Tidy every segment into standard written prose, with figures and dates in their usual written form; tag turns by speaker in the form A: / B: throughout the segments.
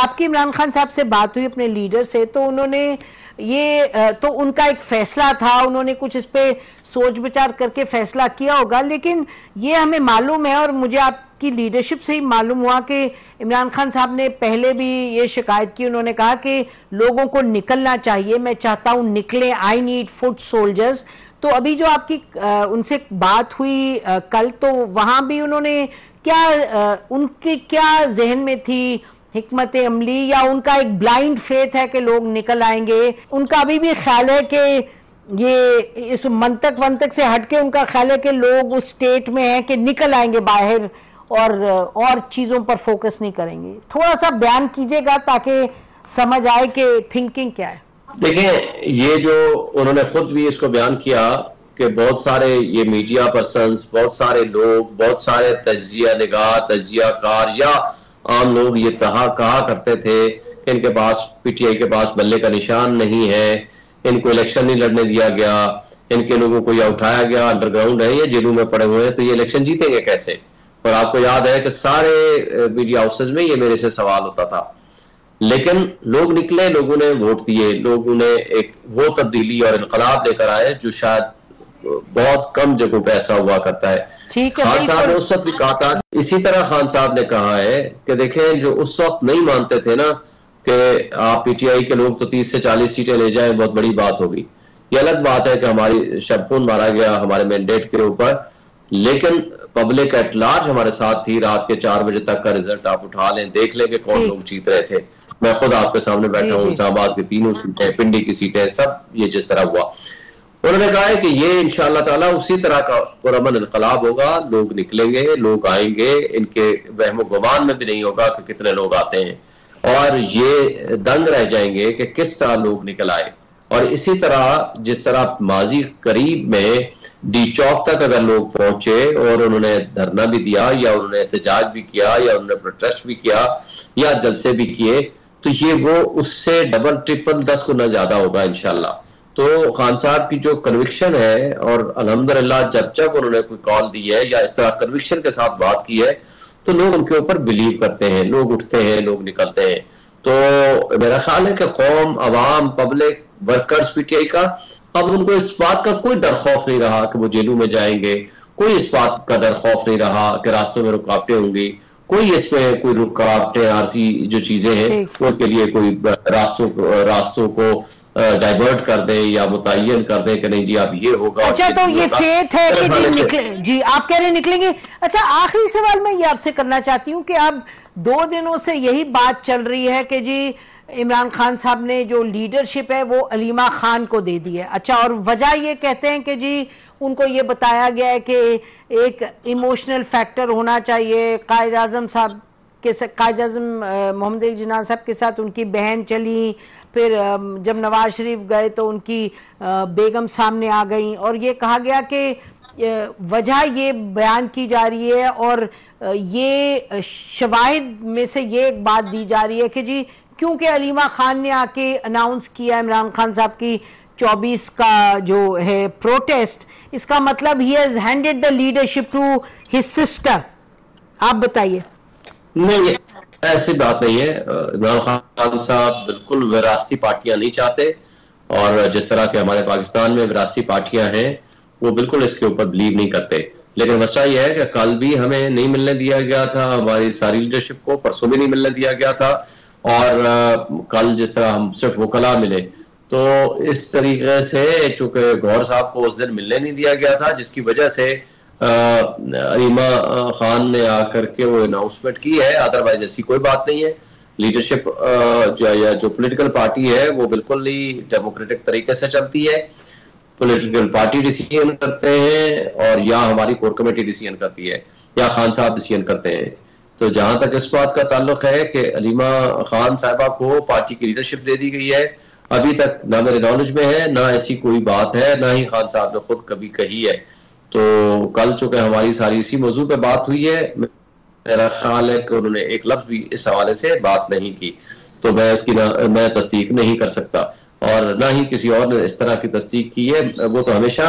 A: आपकी इमरान खान साहब से बात हुई अपने लीडर से, तो उन्होंने ये तो उनका एक फैसला था, उन्होंने कुछ इस पे सोच विचार करके फैसला किया होगा, लेकिन ये हमें मालूम है और मुझे आपकी लीडरशिप से ही मालूम हुआ कि इमरान खान साहब ने पहले भी ये शिकायत की। उन्होंने कहा कि लोगों को निकलना चाहिए, मैं चाहता हूं निकले, आई नीड फुट सोल्जर्स। तो अभी जो आपकी उनसे बात हुई कल, तो वहां भी उन्होंने क्या उनके क्या जहन में थी हिकमत अमली, या उनका एक ब्लाइंड फेथ है कि लोग निकल आएंगे? उनका अभी भी ख्याल है कि ये इस मंतक से हटके उनका ख्याल है कि लोग उस स्टेट में हैं कि निकल आएंगे बाहर और चीजों पर फोकस नहीं करेंगे? थोड़ा सा बयान कीजिएगा ताकि समझ आए कि थिंकिंग क्या है।
B: देखिए, ये जो उन्होंने खुद भी इसको बयान किया कि बहुत सारे ये मीडिया पर्सन्स, बहुत सारे लोग, बहुत सारे तजिया निगाह, तजिया कार या आम लोग ये कहा करते थे कि इनके पास, पीटीआई के पास बल्ले का निशान नहीं है, इनको इलेक्शन नहीं लड़ने दिया गया, इनके लोगों को या उठाया गया, अंडरग्राउंड है, ये जेलों में पड़े हुए हैं, तो ये इलेक्शन जीतेंगे कैसे? और आपको याद है कि सारे मीडिया हाउसेज में ये मेरे से सवाल होता था, लेकिन लोग निकले, लोगों ने वोट दिए, लोगों ने एक वो तब्दीली और इनकलाब लेकर आए जो शायद बहुत कम जगहों पे ऐसा हुआ करता है। खान साहब ने उस वक्त भी कहा था, इसी तरह खान साहब ने कहा है कि देखें, जो उस वक्त नहीं मानते थे ना कि आप पीटीआई के लोग तो 30 से 40 सीटें ले जाए, बहुत बड़ी बात होगी। ये अलग बात है कि हमारी शबखून मारा गया हमारे मैंडेट के ऊपर, लेकिन पब्लिक एट लार्ज हमारे साथ थी। रात के 4 बजे तक का रिजल्ट आप उठा लें, देख लें कि कौन लोग जीत रहे थे। मैं खुद आपके सामने बैठा हूँ, इस्लामाबाद की 3 सीटें, पिंडी की सीटें, सब ये जिस तरह हुआ। उन्होंने कहा है कि ये इंशाअल्लाह ताला उसी तरह का पुरअमन इनकलाब होगा, लोग निकलेंगे, लोग आएंगे, इनके वहमो गुमान में भी नहीं होगा कि कितने लोग आते हैं, और ये दंग रह जाएंगे कि किस तरह लोग निकल आए। और इसी तरह जिस तरह माजी करीब में डी चौक तक अगर लोग पहुंचे और उन्होंने धरना भी दिया, या उन्होंने एहतजाज भी किया, या उन्होंने प्रोटेस्ट भी किया, या जलसे भी किए, तो ये वो उससे डबल ट्रिपल 10 गुना ज्यादा होगा इंशाल्लाह। तो खान साहब की जो कन्विक्शन है, और अल्हम्दुलिल्लाह जब उन्होंने कोई कॉल दी है या इस तरह कन्विक्शन के साथ बात की है, तो लोग उनके ऊपर बिलीव करते हैं, लोग उठते हैं, लोग निकलते हैं। तो मेरा ख्याल है कि कौम, अवाम, पब्लिक, वर्कर्स पीटीआई का, अब उनको इस बात का कोई डर खौफ नहीं रहा कि वो जेलों में जाएंगे, कोई इस बात का डर खौफ नहीं रहा कि रास्तों में रुकावटें होंगी, कोई इसमें कोई रुकावटें, आरसी जो चीजें हैं उनके लिए कोई रास्तों को डाइवर्ट कर दे या मुतय्यन कर दे कि नहीं जी अब ये होगा।
A: अच्छा, तो ये फेथ है कि जी निकले, जी आप कह रहे निकलेंगे। अच्छा, आखिरी सवाल मैं ये आपसे करना चाहती हूँ कि अब 2 दिनों से यही बात चल रही है कि जी इमरान खान साहब ने जो लीडरशिप है वो अलीमा खान को दे दी है। अच्छा, और वजह ये कहते हैं कि जी उनको ये बताया गया है कि एक इमोशनल फैक्टर होना चाहिए। कायद आजम साहब के साथ, कायद आजम मोहम्मद अली जिन्ना साहब के साथ उनकी बहन चली, फिर जब नवाज शरीफ गए तो उनकी बेगम सामने आ गई, और ये कहा गया कि वजह ये बयान की जा रही है, और ये शवाहिद में से ये एक बात दी जा रही है कि जी क्योंकि अलीमा खान ने आके अनाउंस किया इमरान खान साहब की 24 का जो है प्रोटेस्ट, इसका मतलब he has handed the leadership to his sister. आप बताइए।
B: नहीं, ऐसी बात नहीं है। इमरान खान साहब बिल्कुल विरासती पार्टियां नहीं चाहते, और जिस तरह के हमारे पाकिस्तान में विरासती पार्टियां हैं वो बिल्कुल इसके ऊपर बिलीव नहीं करते। लेकिन मसला यह है कि कल भी हमें नहीं मिलने दिया गया था, हमारी सारी लीडरशिप को परसों भी नहीं मिलने दिया गया था, और कल जिस तरह हम सिर्फ वकला मिले, तो इस तरीके से चूंकि गौहर साहब को उस दिन मिलने नहीं दिया गया था, जिसकी वजह से अलीमा खान ने आकर के वो अनाउंसमेंट की है। अदरवाइज ऐसी कोई बात नहीं है। लीडरशिप जो पॉलिटिकल पार्टी है वो बिल्कुल ही डेमोक्रेटिक तरीके से चलती है। पॉलिटिकल पार्टी डिसीजन करते हैं, और या हमारी कोर कमेटी डिसीजन करती है, या खान साहब डिसीजन करते हैं। तो जहां तक इस बात का ताल्लुक है कि अलीमा खान साहबा को पार्टी की लीडरशिप दे दी गई है, अभी तक ना मेरे नॉलेज में है, ना ऐसी कोई बात है, ना ही खान साहब ने खुद कभी कही है। तो कल चूंकि हमारी सारी इसी मौजू पे बात हुई है, मेरा ख्याल है कि उन्होंने एक लफ्ज भी इस हवाले से बात नहीं की, तो मैं इसकी मैं तस्दीक नहीं कर सकता, और ना ही किसी और ने इस तरह की तस्दीक की है। वो तो हमेशा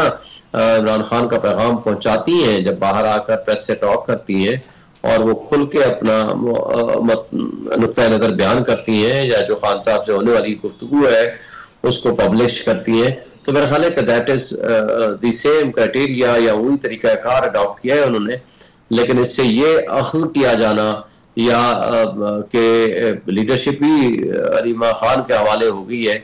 B: इमरान खान का पैगाम पहुंचाती हैं, जब बाहर आकर प्रेस से टॉक करती हैं, और वो खुल के अपना नुक्ता नज़र बयान करती हैं, या जो खान साहब से होने वाली गुफ्तगू है उसको पब्लिश करती हैं, तो मेरा ख्याल है कि that is the same criteria या वही तरीकाकार अडॉप्ट किया है उन्होंने। लेकिन इससे ये अख्ज़ किया जाना या कि लीडरशिप ही अलीमा खान के हवाले हो गई है,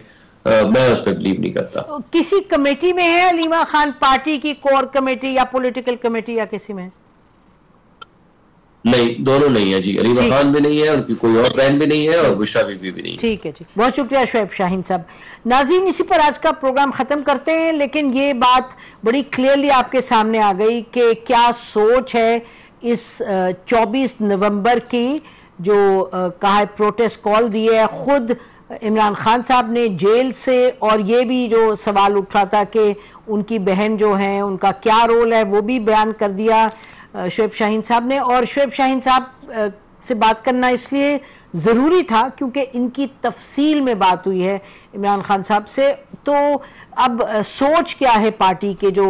B: मैं उस पर बिलीव नहीं करता।
A: किसी कमेटी में है अलीमा खान, पार्टी की कोर कमेटी या पॉलिटिकल कमेटी, या किसी में?
B: नहीं, दोनों नहीं है जी। अलीमा खान भी नहीं है, उनकी कोई और बहन भी नहीं है, और बुशरा बीबी भी नहीं है।
A: ठीक है जी, बहुत शुक्रिया शोएब शाहीन साहब। नाज़रीन, इसी पर आज का प्रोग्राम खत्म करते हैं, लेकिन ये बात बड़ी क्लियरली आपके सामने आ गई कि क्या सोच है इस 24 नवंबर की जो कहा है प्रोटेस्ट कॉल दिए है खुद इमरान खान साहब ने जेल से, और ये भी जो सवाल उठ रहा था कि उनकी बहन जो है उनका क्या रोल है वो भी बयान कर दिया शोएब शाहीन साहब ने। और शोएब शाहीन साहब से बात करना इसलिए ज़रूरी था क्योंकि इनकी तफसील में बात हुई है इमरान खान साहब से। तो अब सोच क्या है पार्टी के जो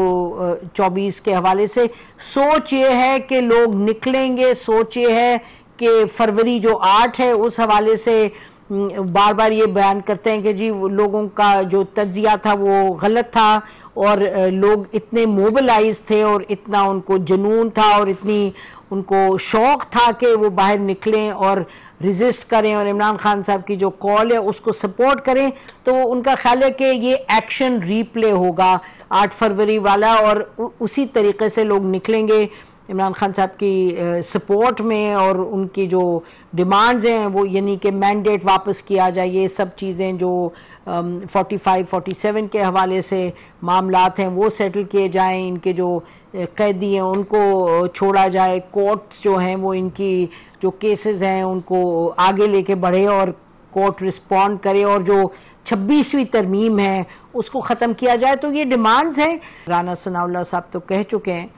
A: 24 के हवाले से? सोच ये है कि लोग निकलेंगे, सोच ये है कि फरवरी जो 8 है उस हवाले से बार बार ये बयान करते हैं कि जी लोगों का जो तज्जिया था वो गलत था, और लोग इतने मोबिलाइज थे और इतना उनको जुनून था और इतनी उनको शौक था कि वो बाहर निकलें और रिजिस्ट करें और इमरान खान साहब की जो कॉल है उसको सपोर्ट करें। तो उनका ख्याल है कि ये एक्शन रीप्ले होगा 8 फरवरी वाला, और उसी तरीके से लोग निकलेंगे इमरान खान साहब की सपोर्ट में, और उनकी जो डिमांड्स हैं वो यानी कि मैंडेट वापस किया जाए, ये सब चीज़ें जो 45-47 के हवाले से मामलात हैं वो सेटल किए जाएं, इनके जो कैदी हैं उनको छोड़ा जाए, कोर्ट्स जो हैं वो इनकी जो केसेस हैं उनको आगे लेके बढ़े और कोर्ट रिस्पॉन्ड करे, और जो 26वीं तरमीम है उसको ख़त्म किया जाए। तो ये डिमांड्स हैं। राना सनाउल्लाह साहब तो कह चुके हैं,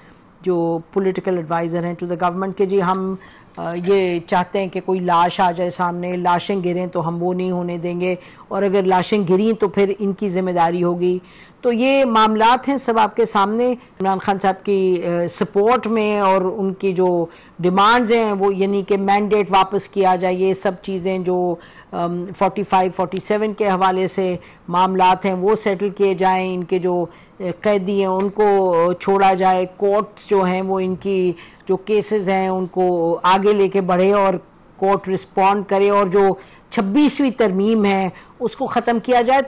A: जो पॉलिटिकल एडवाइज़र हैं टू द गवर्नमेंट, के जी हम ये चाहते हैं कि कोई लाश आ जाए सामने, लाशें गिरें तो हम वो नहीं होने देंगे, और अगर लाशें गिरी तो फिर इनकी जिम्मेदारी होगी। तो ये मामलात हैं सब आपके सामने इमरान खान साहब की सपोर्ट में, और उनकी जो डिमांड्स हैं वो यानी कि मैंडेट वापस किया जाए, ये सब चीज़ें जो 45-47 के हवाले से मामलात हैं वो सेटल किए जाएं, इनके जो कैदी हैं उनको छोड़ा जाए, कोर्ट्स जो हैं वो इनकी जो केसेस हैं उनको आगे लेके बढ़े और कोर्ट रिस्पॉन्ड करे, और जो 26वीं तरमीम है उसको ख़त्म किया जाए।